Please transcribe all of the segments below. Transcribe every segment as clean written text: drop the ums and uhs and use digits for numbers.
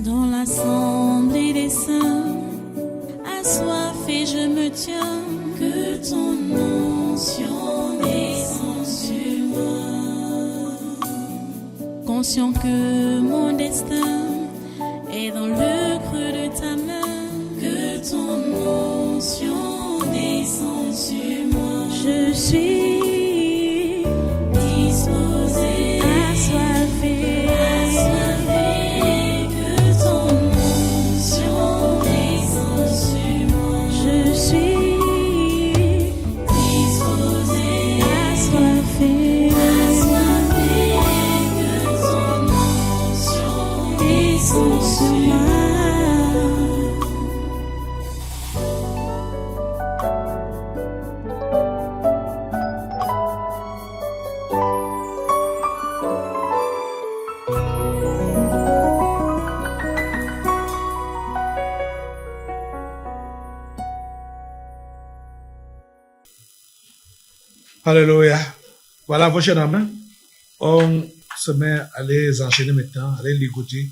Dans l'assemblée des saints, assoiffé je me tiens, que ton onction descende sur moi. Conscient que mon destin est dans le creux de ta main, que ton onction descende sur moi. Je suis disposé, assoiffé, que ton onction descende sur moi. Je suis disposé, assoiffé, que ton onction descende sur moi. Alléluia. Voilà, vos chers amis, on se met à les enchaîner maintenant, à les ligoter.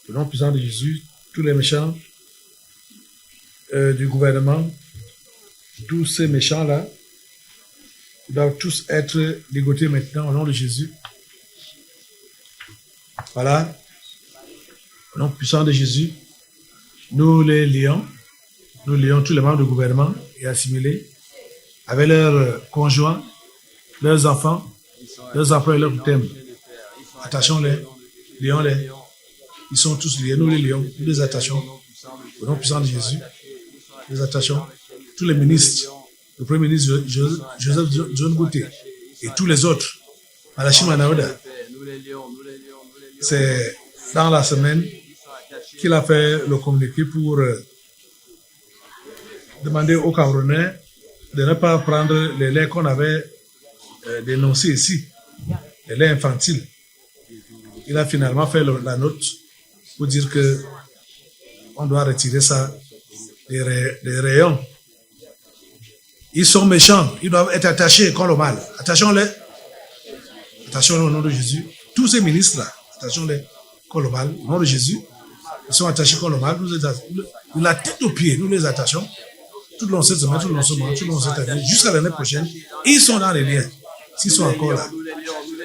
Au nom puissant de Jésus, tous les méchants du gouvernement, tous ces méchants-là, ils doivent tous être ligotés maintenant au nom de Jésus. Voilà. Au nom puissant de Jésus, nous les lions tous les membres du gouvernement et assimilés, avec leurs conjoints, leurs enfants, leurs emplois et leurs thèmes. Attachons-les, lions-les. Ils sont tous liés, nous les lions, nous les attachons. Au nom puissant de Jésus, nous les attachons. Tous les ministres, le Premier ministre Joseph John Bouté et tous les autres, Malachi Manaouda, c'est dans la semaine qu'il a fait le communiqué pour demander aux Camerounais de ne pas prendre les laits qu'on avait dénoncés ici, les laits infantiles. Il a finalement fait la note pour dire que on doit retirer ça des rayons. Ils sont méchants, ils doivent être attachés comme le mal. Attachons-les. Attachons-les au nom de Jésus. Tous ces ministres-là, attachons-les comme le mal. Au nom de Jésus, ils sont attachés comme le mal. De la tête aux pieds, nous les attachons. Tout le long de cette semaine, tout le long de ce mois, tout le long de cette année, jusqu'à l'année prochaine, ils sont dans les liens. S'ils sont encore là,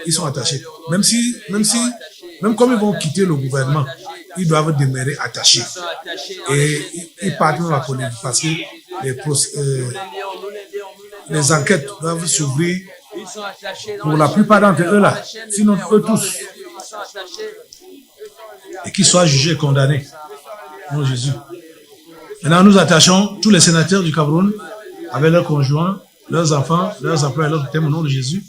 ils sont attachés. Même comme ils vont quitter le gouvernement, ils doivent demeurer attachés. Et ils partent dans la politique parce que les enquêtes doivent s'ouvrir pour la plupart d'entre eux là, sinon eux tous. Et qu'ils soient jugés et condamnés. Mon Jésus. Maintenant, nous attachons tous les sénateurs du Cameroun avec leurs conjoints, leurs enfants, leurs emplois et leurs thèmes au nom de Jésus.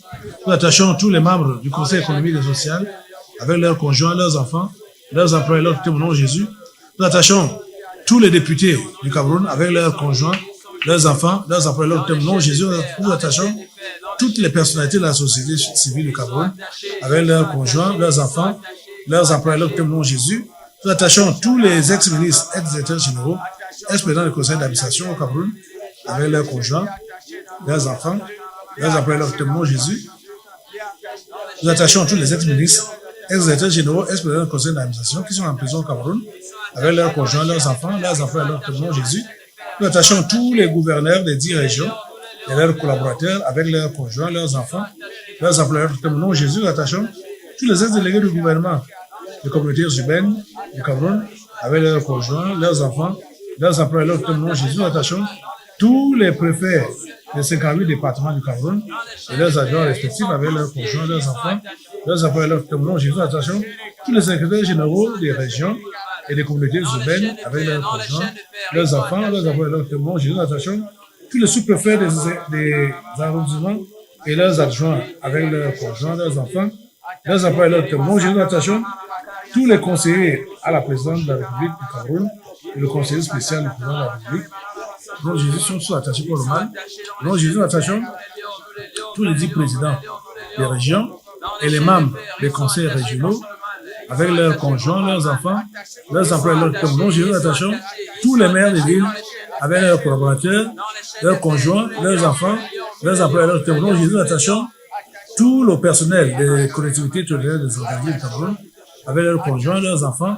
Nous attachons tous les membres du Conseil économique et social avec leurs conjoints, leurs enfants, leurs emplois et leurs thèmes au nom de Jésus. Nous attachons tous les députés du Cameroun avec leurs conjoints, leurs enfants, leurs emplois et leurs thèmes au nom de Jésus. Nous attachons toutes les personnalités de la société civile du Cameroun avec leurs conjoints, leurs enfants, leurs emplois et leurs thèmes au nom de Jésus. Nous attachons tous les ex-ministres, ex-directeurs généraux, ex-présidents du conseil d'administration au Cameroun, avec leurs conjoints, leurs enfants, leurs employés, leurs témoins, Jésus. Nous attachons tous les ex-ministres, ex-directeurs généraux, ex-présidents du conseil d'administration qui sont en prison au Cameroun, avec leurs conjoints, leurs enfants, leurs employés, leurs témoins, Jésus. Nous attachons tous les gouverneurs des 10 régions et leurs collaborateurs, avec leurs conjoints, leurs enfants, leurs employés, leurs témoins, Jésus. Nous attachons tous les ex-délégués du gouvernement, des communautés urbaines du Cameroun, avec leurs conjoints, leurs enfants, leurs emplois et leurs témoins, Jésus. Nous attachons tous les préfets des 58 départements du Cameroun et leurs adjoints respectifs avec leurs conjoints, leurs enfants, leurs emplois et leurs témoins, Jésus. Nous attachons tous les secrétaires généraux des régions et des communautés urbaines avec leurs conjoints, leurs enfants, leurs emplois et leurs témoins, Jésus. Nous attachons tous les sous-préfets des arrondissements et leurs adjoints avec leurs conjoints, leurs enfants, leurs emplois et leurs témoins, Jésus. Nous attachons tous les conseillers à la présidence de la République du Cameroun et le conseiller spécial du président de la République. Donc Jésus sont tous attachés pour le mal. Donc Jésus attachons tous les 10 présidents des régions et les membres des conseils régionaux avec leurs conjoints, leurs enfants, leurs emplois et leurs témoins. Donc Jésus attachons tous les maires des villes avec leurs collaborateurs, leurs conjoints, leurs enfants, leurs emplois et leurs témoins. Donc Jésus attachons tout le personnel des collectivités territoriales des organismes du Cameroun avec leurs conjoints, leurs enfants,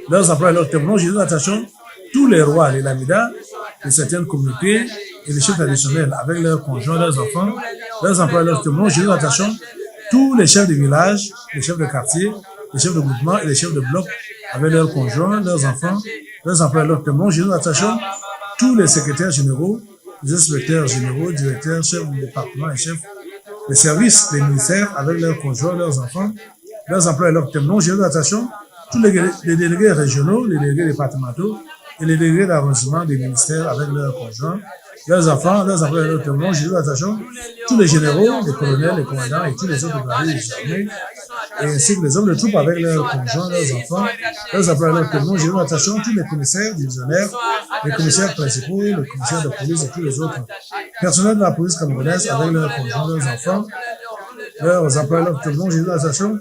leurs emplois et leurs témoins. Jésus, nous attachons tous les rois, les lamidas de certaines communautés et les chefs traditionnels avec leurs conjoints, leurs enfants, leurs emplois et leurs témoins. Jésus, nous attachons tous les chefs de village, les chefs de quartier, les chefs de groupement et les chefs de bloc avec leurs conjoints, leurs enfants, leurs emplois et leurs témoins. Jésus, nous attachons tous les secrétaires généraux, les inspecteurs généraux, directeurs, chefs de département et chefs de services, les ministères avec leurs conjoints, leurs enfants, leurs emplois et leurs témoins. Jésus, nous attachons tous les délégués régionaux, les délégués départementaux et les délégués d'arrondissement des ministères avec leurs conjoints, leurs enfants, leurs emplois et leurs témoins. Jésus, nous attachons tous les généraux, les colonels, les commandants et tous les autres gradés des armées, et ainsi que les hommes de troupes avec leurs conjoints, leurs enfants, leurs emplois et leurs témoins. Jésus, nous attachons tous les commissaires divisionnaires, les commissaires principaux, les commissaires de police et tous les autres personnels de la police camerounaise avec leurs conjoints, leurs enfants, leurs emplois et leurs témoins. Jésus, nous attachons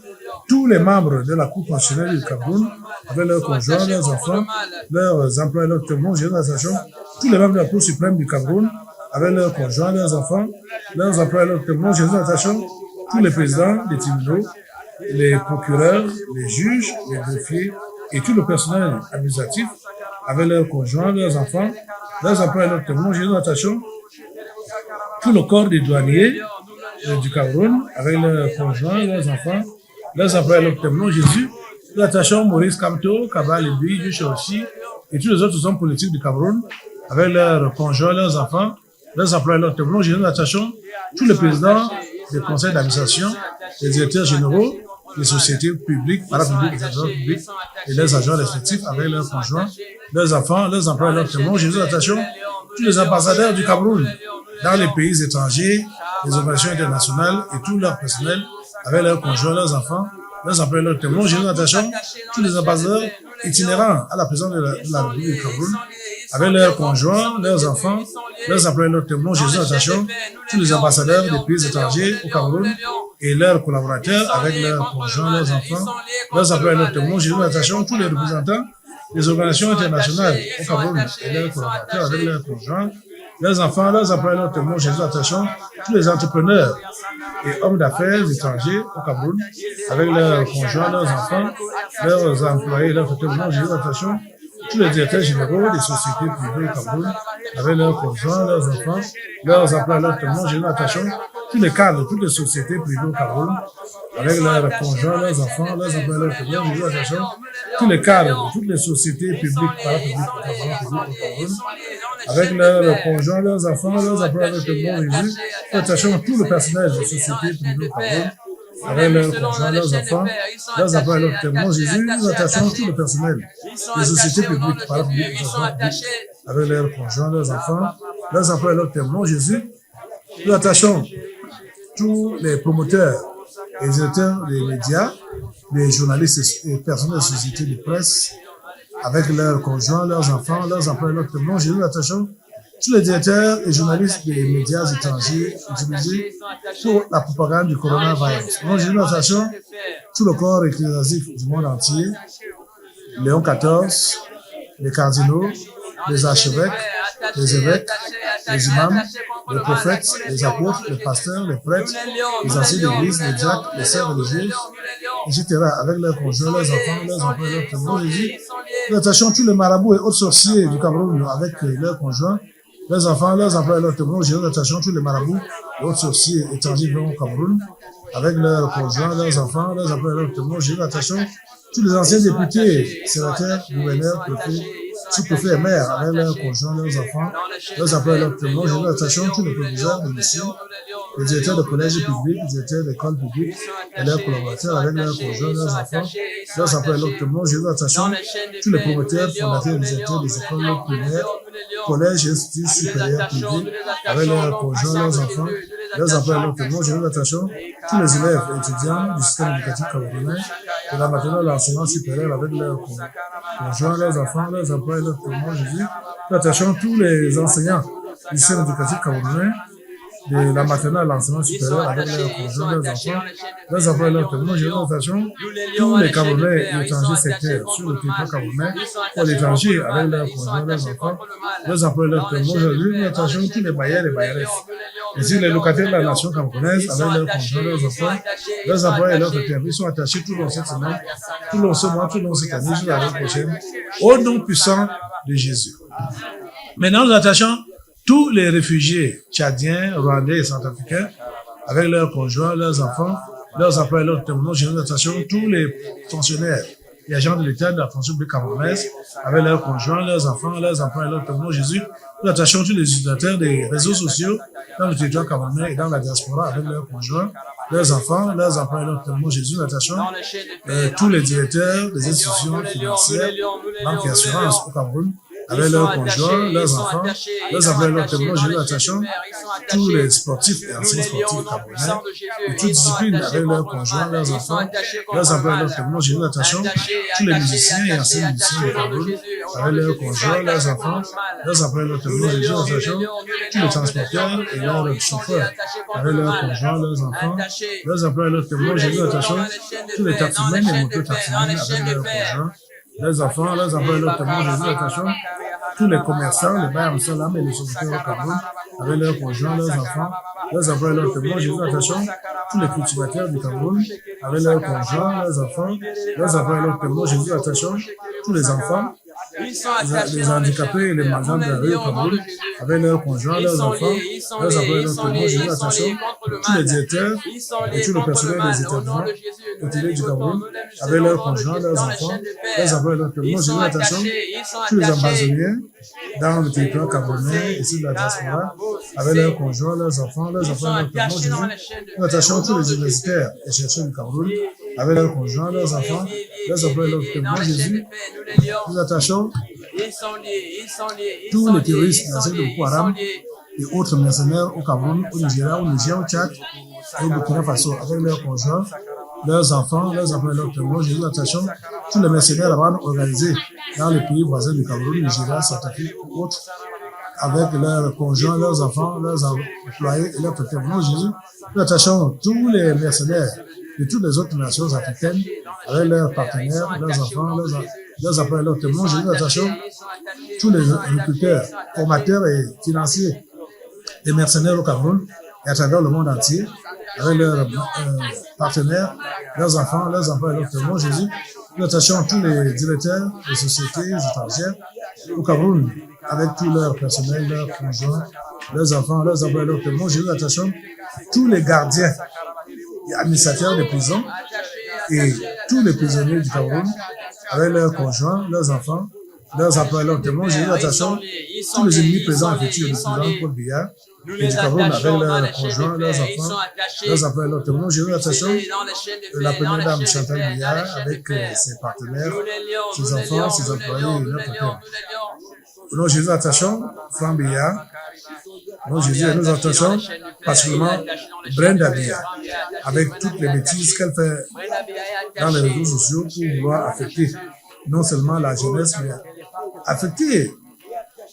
tous les membres de la Cour constitutionnelle du Cameroun, avec leurs conjoints, leurs enfants, leurs emplois et leurs témoins. Jésus, nous attachons tous les membres de la Cour suprême du Cameroun, avec leurs conjoints, leurs enfants, leurs emplois et leurs témoins. Jésus, nous attachons tous les présidents des tribunaux, les procureurs, les juges, les greffiers et tout le personnel administratif, avec leurs conjoints, leurs enfants, leurs emplois et leurs témoins. Jésus, nous attachons tout le corps des douaniers du Cameroun, avec leurs conjoints, leurs enfants, leurs emplois et leurs témoins. Jésus, nous attachons Maurice Kamto, Kabal Ebi, Jushoshi et tous les autres hommes politiques du Cameroun, avec leurs conjoints, leurs enfants, leurs emplois et leurs témoins. Jésus, nous attachons tous les présidents des conseils d'administration, les directeurs généraux, les sociétés publiques, parapubliques, les agents publics et leurs agents respectifs avec leurs conjoints, leurs enfants, leurs emplois et leurs témoins. Jésus, nous attachons tous les ambassadeurs du Cameroun dans les pays étrangers, les organisations internationales et tout leur personnel avec leurs conjoints, leurs enfants, leurs emplois et leurs témoins. Jésus, nous attachons tous les ambassadeurs itinérants à la présidence de la République du Cameroun avec leurs conjoints, leurs enfants, leurs emplois et leurs témoins. Jésus, nous attachons tous les ambassadeurs des pays étrangers au Cameroun et leurs collaborateurs avec leurs conjoints, leurs enfants, leurs emplois et leurs témoins. Jésus, nous attachons tous les représentants des organisations internationales au Cameroun et leurs collaborateurs avec leurs conjoints, leurs enfants, leurs emplois et leurs témoins. Jésus, nous attachons tous les entrepreneurs et hommes d'affaires étrangers au Cameroun avec leurs conjoints, leurs enfants, leurs employés et leurs témoins. Jésus, nous attachons tous les directeurs généraux des sociétés privées au Cameroun avec leurs conjoints, leurs enfants, leurs emplois et leurs témoins. Jésus, nous attachons tous les cadres de toutes les sociétés privées au Cameroun avec leurs conjoints, leurs enfants, leurs emplois et leurs témoins. Jésus, nous attachons tous les cadres de toutes les sociétés publiques, parapubliques au Cameroun, avec leurs conjoints, leurs enfants, leurs emplois et leurs témoins. Jésus, nous attachons tout le personnel des sociétés privées au Cameroun avec leurs conjoints, leurs enfants, leurs emplois et leurs témoins. Jésus, nous attachons tout le personnel des sociétés publiques, parapubliques, avec leurs conjoints, leurs enfants, leurs emplois et leurs témoins. Jésus, nous attachons tous les promoteurs et directeurs des médias, les journalistes et personnels de sociétés de presse, avec leurs conjoints, leurs enfants, leurs emplois et leurs témoins. Jésus, nous attachons tous les directeurs et journalistes des médias étrangers utilisés pour la propagande du coronavirus. Jésus, nous attachons tout le corps ecclésiastique du monde entier, Léon XIV, les cardinaux, les archevêques, les évêques, les imams, les prophètes, les apôtres, les pasteurs, les prêtres, les anciens d'église, les diacres, les sœurs religieuses, etc., avec leurs conjoints, leurs enfants, leurs emplois et leurs témoins. Jésus, nous attachons tous les marabouts et autres sorciers du Cameroun avec leurs conjoints, leurs enfants, leurs emplois et leurs témoins. Jésus, nous attachons tous les marabouts et autres sorciers étrangers venant au Cameroun avec leurs conjoints, leurs enfants, leurs emplois et leurs témoins. Jésus, nous attachons tous les anciens députés, sénateurs, gouverneurs, préfets, sous-préfets et maires avec leurs conjoints, leurs enfants, leurs emplois et leurs témoins. Jésus, nous attachons tous les proviseurs de mission, les directeurs de collèges publics, les directeurs d'écoles publiques et leurs collaborateurs avec leurs conjoints, leurs enfants, leurs emplois et leurs témoins. Jésus, nous attachons tous les promoteurs, fondateurs et directeurs des écoles primaires, collèges et instituts supérieurs privés avec leurs conjoints, leurs enfants, leurs emplois et leurs témoins. Jésus, nous attachons tous les élèves et étudiants du système éducatif camerounais de la maternelle à l'enseignement supérieur avec leurs conjoints, leurs enfants, leurs emplois et leurs témoins. Jésus, nous attachons tous les enseignants du système éducatif camerounais de la maternelle à l'enseignement supérieur avec leurs conjoints, leurs enfants, leurs emplois et leurs témoins. Jésus, nous attachons tous les Camerounais et étrangers sectaires sur le territoire camerounais pour l'étranger avec leurs conjoints, leurs enfants, leurs emplois et leurs témoins. Jésus, nous attachons tous les bailleurs et bailleresses Ainsi, les locataires de la nation camerounaise, avec leurs conjoints, leurs enfants, leurs employés et leurs services sont attachés tout long cette semaine, tout long ce mois, tout long cette année, jusqu'à l'année prochaine, au nom puissant de Jésus. Maintenant, nous attachons tous les réfugiés tchadiens, rwandais et centrafricains, avec leurs conjoints, leurs enfants, leurs employés, leurs témoignages. Nous attachons tous les fonctionnaires et agents de l'État de la fonction publique camerounaise, avec leurs conjoints, leurs enfants, leurs employés, leurs témoignages. Jésus, nous attachons tous les utilisateurs des réseaux sociaux dans le territoire camerounais et dans la diaspora, avec leurs conjoints, leurs enfants, leurs employés, leurs témoignages. Jésus, nous attachons tous les directeurs des institutions financières, banques et assurances au Cameroun, avec leurs conjoints, leurs enfants, leurs employés, leurs témoignages. Jésus, nous attachons tous les sportifs et anciens sportifs camerounais de toutes disciplines, avec leurs conjoints, leurs enfants, leurs employés, leurs témoignages. Jésus, nous attachons tous les musiciens et anciens musiciens du Cameroun, avec leurs conjoints, leurs enfants, leurs employés, leurs témoignages. Jésus, nous attachons tous les transporteurs et leurs chauffeurs, avec leurs conjoints, leurs enfants, leurs employés, leurs témoignages. Jésus, nous attachons tous les taximens et mototaximens, avec leurs conjoints, leurs enfants, leurs employés, leurs témoignages. Jésus, nous attachons tous les commerçants, les bailleurs Salam et les sociétaires au Cameroun, avec leurs conjoints, leurs enfants, leurs employés, leurs témoignages. Jésus, nous attachons tous les cultivateurs du Cameroun, avec leurs conjoints, leurs enfants, leurs employés, leurs témoignages. Jésus, nous attachons tous les enfants, les handicapés et les malades de la rue au Cameroun, avec leurs conjoints, leurs enfants, leurs employés, leurs témoignages. Jésus, nous attachons tous les directeurs et tout le personnel des établissements hôteliers du Cameroun, avec leurs conjoints, leurs enfants, leurs employés, leurs témoignages. Jésus, nous attachons tous les ambassadeurs dans le territoire camerounais et sur la diaspora, avec leurs conjoints, leurs enfants, leurs témoignages. Jésus, nous attachons tous les universitaires et chercheurs du Cameroun, avec leurs conjoints, leurs enfants, leurs employés, leurs témoignages. Jésus, nous attachons tous les terroristes lancés de Boko Haram et autres mercenaires au Cameroun, au Nigeria, au Tchad et au Burkina Faso, avec leurs conjoints, leurs enfants, leurs employés, leurs témoignages. Jésus, nous attachons tous les mercenaires organisés dans les pays voisins du Cameroun, Nigeria, Centrafrique ou autres, avec leurs conjoints, leurs enfants, leurs employés et leurs témoignages. Jésus, nous attachons tous les mercenaires de toutes les autres nations africaines, avec leurs partenaires, leurs enfants, leurs employés, leurs témoignages. Jésus, nous attachons tous les recruteurs, formateurs et financiers des mercenaires au Cameroun et à travers le monde entier, avec leurs partenaires, leurs enfants, leurs employés, leurs témoignages. Jésus, nous attachons tous les directeurs des sociétés étrangères au Cameroun, avec tout leur personnel, leurs conjoints, leurs enfants, leurs employés, leurs témoignages. Jésus, nous attachons tous les gardiens et administrateurs des prisons et tous les prisonniers du Cameroun, avec leurs conjoints, leurs enfants, leurs employés, leurs témoignages. Jésus, nous attachons tous les ennemis présents en futur du président Paul Biya et du Cameroun, avec leurs conjoints, leurs enfants, leurs employés, leurs témoignages. Jésus, nous attachons la première dame Chantal Biya avec ses partenaires, ses enfants, ses employés et leurs partenaires. Nous, Jésus, attachons Franck Biya. Nous, Jésus, nous attachons particulièrement Brenda Biya, avec toutes les bêtises qu'elle fait dans les réseaux sociaux pour vouloir affecter non seulement la jeunesse, mais affecter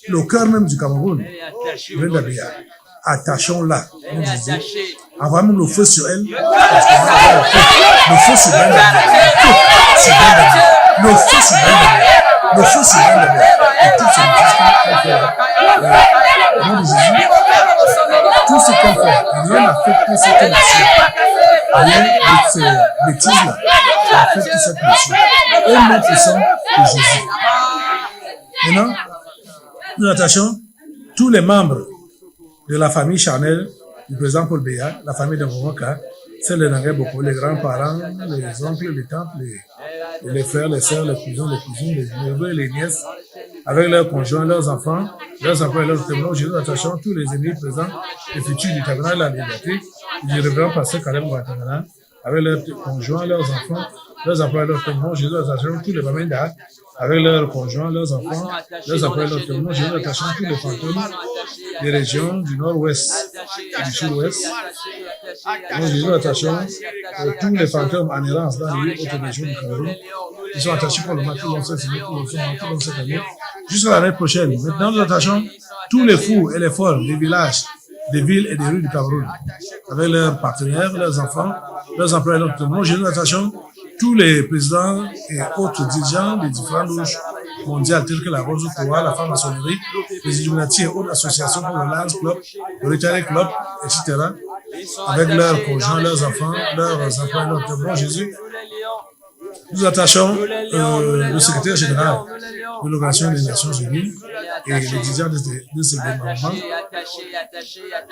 le cœur même du Cameroun. Brenda Biya, attachons-la, nous disons, envoyons le feu sur elle, parce que le feu sur Brenda Biya, le feu sur Brenda Biya, le feu sur Brenda Biya, et toutes ces bêtises qu'elle fait, au nom de Jésus, tout ce qu'elle fait, rien n'affecte cette nation, rien de ces bêtises-là affecte cette nation, au nom puissant de Jésus. Maintenant, nous attachons tous les membres de la famille charnelle du président Paul Biya, la famille de Momoka, celle de Nangai Boko, les grands-parents, les oncles, les tantes, les frères, les sœurs, les cousins, les cousines, les neveux et les nièces, avec leurs conjoints, leurs enfants, leurs employés, leurs témoins. Jésus, attachons tous les ennemis présents et futurs du tabernacle de la liberté, du révérend pasteur Caleb Guatemala, avec leurs conjoints, leurs enfants, leurs employés, leurs témoins. Jésus, attachons tous les Bamenda, avec leurs conjoints, leurs enfants, leurs employés, leurs témoins. Jésus, attachons tous les fantômes des régions du nord-ouest et du sud-ouest. Nous, Jésus, attachons tous les fantômes en errance dans les autres régions du Cameroun. Ils sont attachés pour le matin, tout dans cette année, jusqu'à l'année prochaine. Maintenant, nous attachons tous les fous et les folles des villages, des villes et des rues du Cameroun, avec leurs partenaires, leurs enfants, leurs employés, leurs témoins. Nous attachons tous les présidents et autres dirigeants des différentes louches mondiales telles que la Rose Croix, la franc-maçonnerie, les Illuminati et autres associations comme le Lions Club, le Rotary Club, etc., avec leurs conjoints, leurs enfants, leurs emplois, leurs témoins, Jésus, nous attachons le secrétaire général de l'Organisation des Nations Unies et les dirigeants de ces démembrements,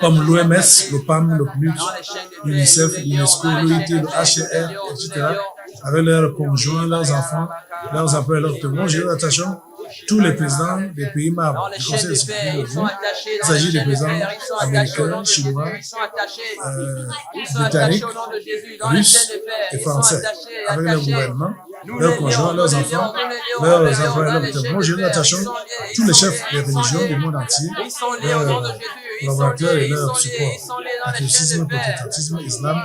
comme l'OMS, le PAM, le PNUD, l'UNICEF, l'UNESCO, l'OIT, le HCR, etc., avec leurs conjoints, leurs enfants, leurs emplois et leurs témoins. Nous attachons tous les présidents des pays membres du Conseil de sécurité de l'ONU. Il s'agit des présidents américains, chinois, britanniques, russes et français, avec leur gouvernement, leurs conjoints, leurs enfants, leurs emplois et leurs témoins. Nous attachons tous les chefs des religions du monde entier, leurs collaborateurs et leurs supports, catholicisme, protestantisme, islam,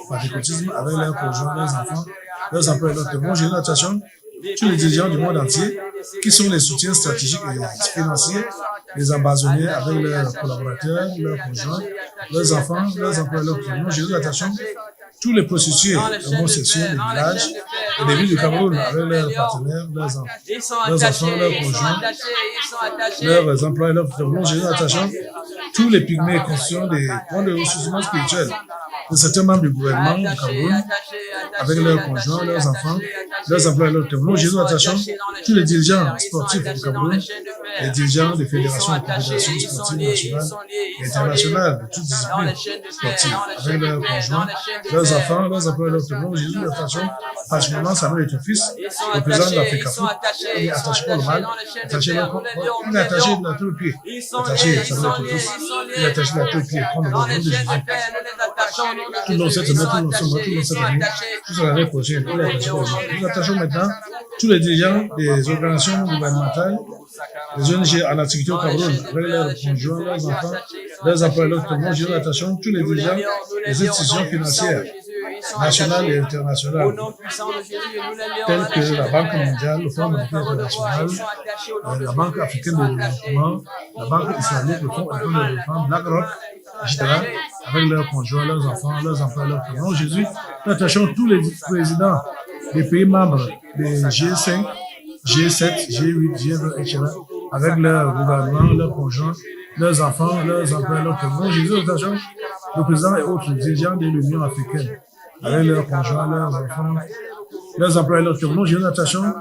patriotisme, avec leurs conjoints, leurs enfants, leurs emplois et leurs témoins. Nous attachons tous les dirigeants du monde entier qui sont les soutiens stratégiques et financiers, les ambassadeurs avec leurs collaborateurs, leurs conjoints, leurs enfants, leurs emplois et leurs témoins. Nous attachons tous les prostituées homosexuels des villages et des villes du Cameroun avec leurs partenaires, leurs enfants, leurs conjoints, leurs emplois et leurs témoins. Nous attachons tous les pygmées conscients des points de ressources humaines spirituelles de certains membres du gouvernement du Cameroun avec leurs conjoints, leurs enfants, leurs emplois et leurs témoins. Nous attachons tous les dirigeants sportifs du Cameroun, les dirigeants des fédérations et confédérations sportives nationales et internationales de toutes disciplines sportives avec leurs conjoints, leurs enfants, leurs emplois et leurs témoins. Nous attachons particulièrement Samuel Eto'o-Fils, le président de l'Afrique Foot, il est attaché pour le mal, il est attaché de la tête aux pieds, attaché Samuel Eto'o-Fils, il est attaché de la tête aux pieds, prendre le nom de Jésus. Tout le monde cette année, toute l'année prochaine, il est attaché pour le mal. Nous attachons maintenant tous les dirigeants des organisations gouvernementales, les ONG en activité au Cameroun, avec leurs conjoints, leurs enfants, leurs emplois et leurs témoins. Nous attachons tous les dirigeants des institutions financières nationales et internationales, telles que la Banque mondiale, le Fonds monétaire international, la Banque africaine de développement, la Banque islamique, le Fonds africain de développement, BlackRock, etc., avec leurs conjoints, leurs enfants, leurs emplois et leurs témoins. Aujourd'hui, nous attachons tous les présidents des pays membres des G5, G7, G8, G20, etc., avec leurs gouvernements, leurs conjoints, leurs enfants, leurs emplois et leurs témoins. Aujourd'hui, nous attachons le président et autres dirigeants de l'Union africaine, avec leurs conjoints, leurs enfants, leurs emplois et leurs témoins. Aujourd'hui, nous attachons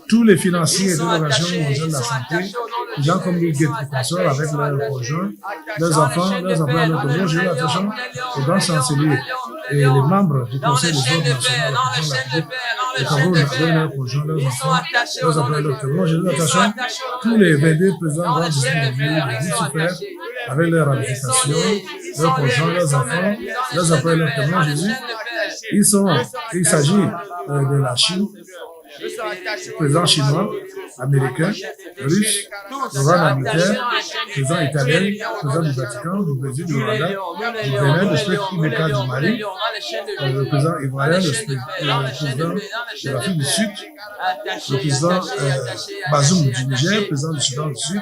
tous les financiers de l'Organisation mondiale de la santé, des gens comme Bill Gates et consorts avec leurs conjoints, leurs enfants, leurs emplois et leurs témoins. Aujourd'hui, nous attachons aux grands chanceliers et les membres du Conseil des ordres nationaux du Cameroun avec leurs conjoints, leurs enfants, leurs emplois et leurs témoins. Aujourd'hui, nous attachons tous les 22 présidents grands districts de vie super avec leurs ramifications, leurs conjoints, leurs enfants, leurs emplois et leurs témoins. Jésus, il s'agit de la Chine, président chinois, américain, russe, le roi d'Angleterre, président italien, président du Vatican, du Brésil, du Rwanda, du Bénin, le spectre Ibeka du Mali, le président ivoirien, le président de l'Afrique du Sud, le président Bazoum du Niger, président du Soudan du Sud,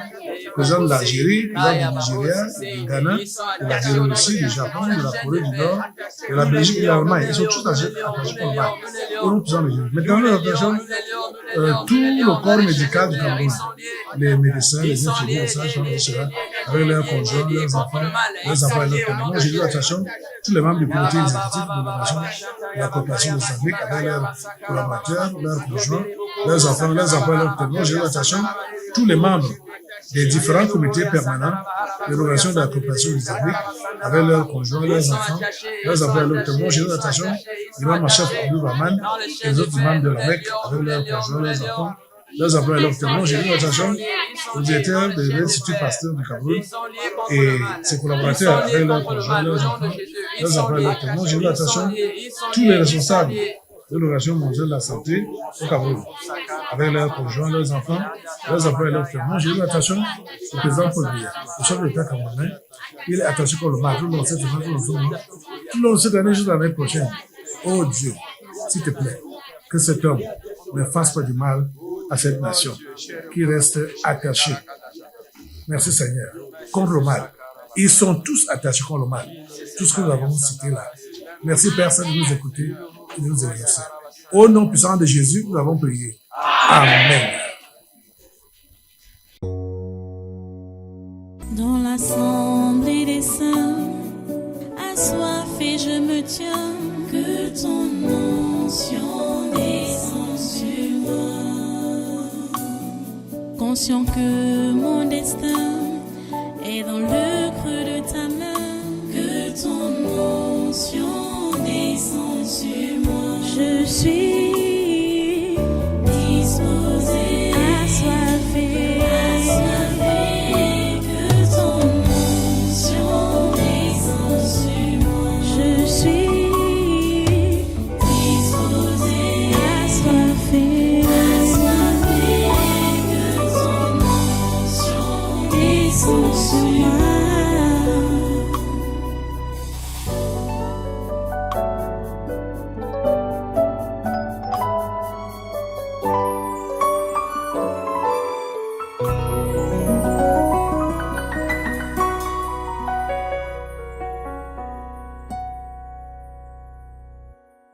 président de l'Algérie, président du Nigeria, du Ghana, de la Biélorussie, du Japon, de la Corée du Nord, de la Belgique et de l'Allemagne. Ils sont tous attachés pour le mal. Maintenant, nous attachons tout le corps médical du Cameroun, les médecins, les infirmiers, les sages-femmes, etc., avec leurs conjoints, leurs enfants et leurs témoins. J'ai attachons tous les membres du comité exécutif de l'organisation de la coopération islamique avec leurs collaborateurs, leurs conjoints, leurs enfants, leurs emplois et leurs témoins. J'ai attachons tous les membres des différents comités permanents de l'organisation de la coopération islamique avec leurs conjoints, leurs enfants, leurs emplois et leurs témoins. J'ai attachons l'imam chef Abdou Rahman et les autres imams de la Mecque avec leurs conjoints, leurs enfants, leurs emplois et leurs témoins. J'ai attachons au directeur de l'Institut Pasteur du Cameroun et ses collaborateurs avec leurs conjoints, leurs enfants, leurs emplois et leurs témoins. J'ai attachons tous les responsables de l'Organisation mondiale de la santé au Cameroun, avec leurs conjoints, leurs enfants, leurs emplois et leurs témoins. J'ai eu l'attention du président Paul Biya, le chef de l'État camerounais. Il est attaché pour le mal, tout le monde sait, tout le monde cette année, juste l'année prochaine. Oh Dieu, s'il te plaît, que cet homme ne fasse pas du mal à cette nation, qui reste attachée. Merci Seigneur, contre le mal. Ils sont tous attachés contre le mal. Tout ce que nous avons cité là. Merci personne de nous écouter et de nous exercer. Au nom puissant de Jésus, nous avons prié. Amen. l'assemblée des saints, assoiffé je me tiens, que ton onction descende sur moi. Conscient que mon destin est dans le creux de ta main, que ton onction descende sur moi. Je suis